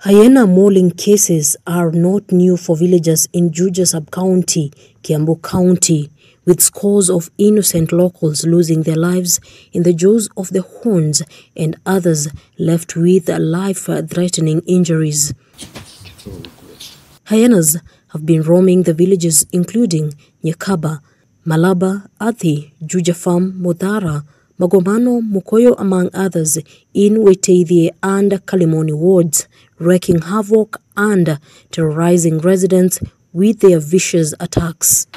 Hyena mauling cases are not new for villagers in Juja sub-county, Kiambu County, with scores of innocent locals losing their lives in the jaws of the horns and others left with life-threatening injuries. Hyenas have been roaming the villages including Nyakaba, Malaba, Athi, Juja Farm, Modara, Magomano, Mukoyo among others in Weteithie and Kalimoni wards, wreaking havoc and terrorizing residents with their vicious attacks.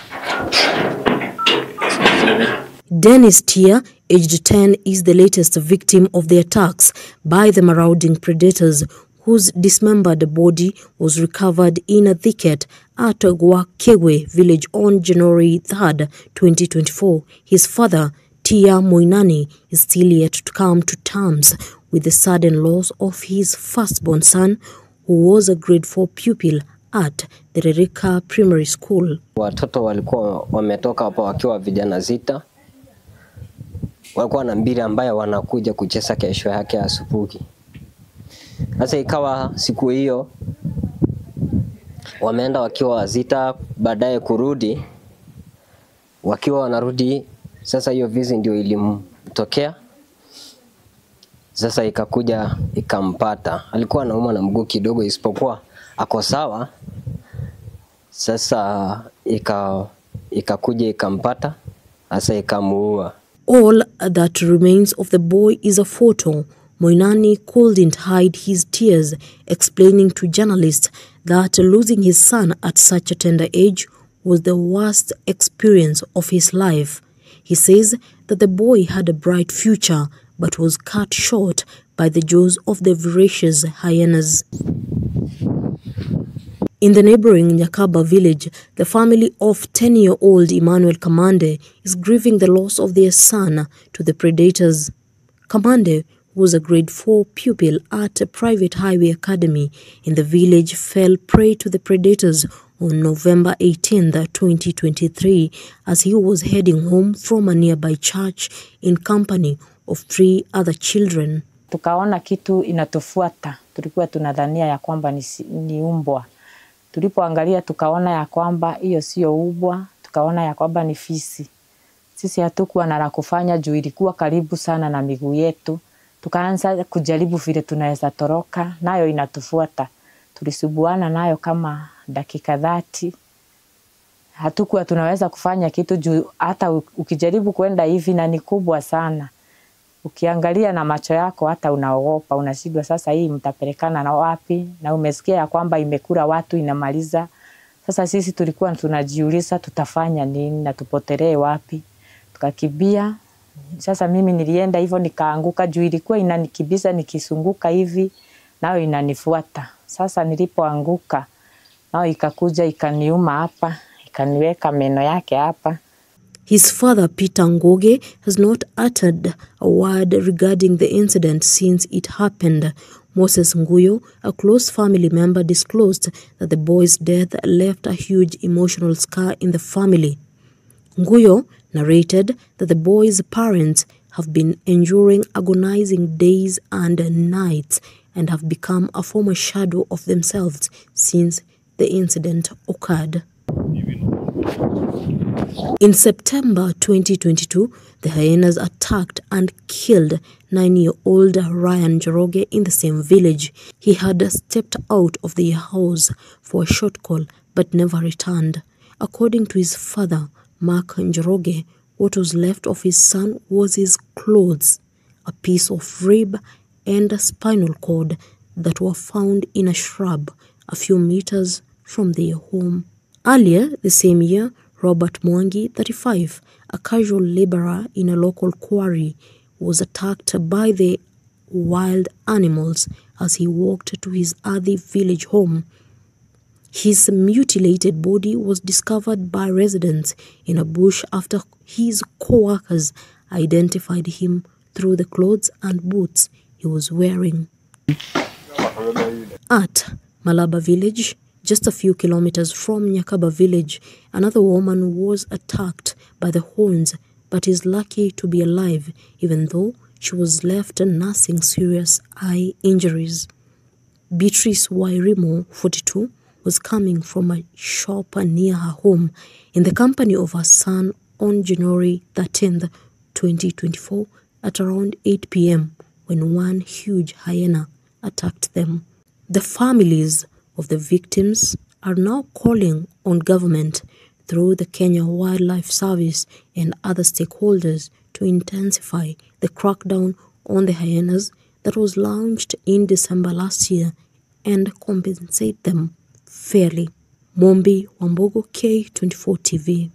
Dennis Tia, aged 10, is the latest victim of the attacks by the marauding predators, whose dismembered body was recovered in a thicket at Gwakewe village on January 3rd, 2024. His father, Tia Moinani, is still yet to come to terms with the sudden loss of his firstborn son, who was a grade 4 pupil at the Rerika Primary School. Watoto walikuwa wametoka hapa wakiwa vijana sita. Walikuwa na mbili ambaye wanakuja kucheza kesho yake asubuhi. Sasa ikawa siku hiyo wameenda wakiwa wazita, baadaye kurudi wakiwa wanarudi. Sasa hiyo vizi ndio ilimtokea. Sasa ikakuja ikampata. Alikuwa anaumwa na mguu kidogo isipokuwa ako sawa. Sasa ikakuja ikampata, sasa ikamuua. All that remains of the boy is a photo. Moinani couldn't hide his tears, explaining to journalists that losing his son at such a tender age was the worst experience of his life. He says that the boy had a bright future but was cut short by the jaws of the voracious hyenas. In the neighboring Nyakaba village, the family of 10-year-old Emmanuel Kamande is grieving the loss of their son to the predators. Kamande, who was a grade 4 pupil at a private highway academy in the village, fell prey to the predators on November 18, 2023, as he was heading home from a nearby church in company of 3 other children. Tukaona kitu inatufuata. Tulikuwa tunadhania ya kwamba ni umbwa. Tulipoangalia tukaona ya kwamba hiyo sio umbwa, tukaona ya kwamba ni fisi. Sisi hatukuwa na la kufanya juu ilikuwa karibu sana na miguu yetu. Tukaanza kujaribu vile tunaweza toroka, nayo inatufuata. Tulisubuana nayo kama dakika 30. Hatukuwa tunaweza kufanya kitu juu hata ukijaribu kwenda hivi na ni kubwa sana. Ukiangalia na macho yako hata unaogopa, unashindwa sasa hii mtapelekana na wapi, na umesikia ya kwamba imekula watu inamaliza. Sasa sisi tulikuwa tunajiuliza tutafanya nini na tupotelee wapi. Tukakimbia. Sasa mimi nilienda hivyo nikaanguka juu ilikuwa inanikibisa nikisunguka hivi nao inanifuata. Sasa nilipoanguka nao ikakuja ikaniuma hapa, ikaniweka meno yake hapa. His father, Peter Ngoge, has not uttered a word regarding the incident since it happened. Moses Nguyo, a close family member, disclosed that the boy's death left a huge emotional scar in the family. Nguyo narrated that the boy's parents have been enduring agonizing days and nights and have become a former shadow of themselves since the incident occurred. In September 2022, the hyenas attacked and killed 9-year-old Ryan Njoroge in the same village. He had stepped out of the house for a short call but never returned. According to his father, Mark Njoroge, what was left of his son was his clothes, a piece of rib and a spinal cord that were found in a shrub a few meters from their home. Earlier the same year, Robert Mwangi, 35, a casual laborer in a local quarry, was attacked by the wild animals as he walked to his Athi village home. His mutilated body was discovered by residents in a bush after his co-workers identified him through the clothes and boots he was wearing. At Malaba village, just a few kilometers from Nyakaba village, another woman was attacked by the horns but is lucky to be alive even though she was left nursing serious eye injuries. Beatrice Wairimo, 42, was coming from a shop near her home in the company of her son on January 13th, 2024 at around 8 p.m. when one huge hyena attacked them. The families of the victims are now calling on government through the Kenya Wildlife Service and other stakeholders to intensify the crackdown on the hyenas that was launched in December last year and compensate them fairly. Mombi Wambogo, K24 TV.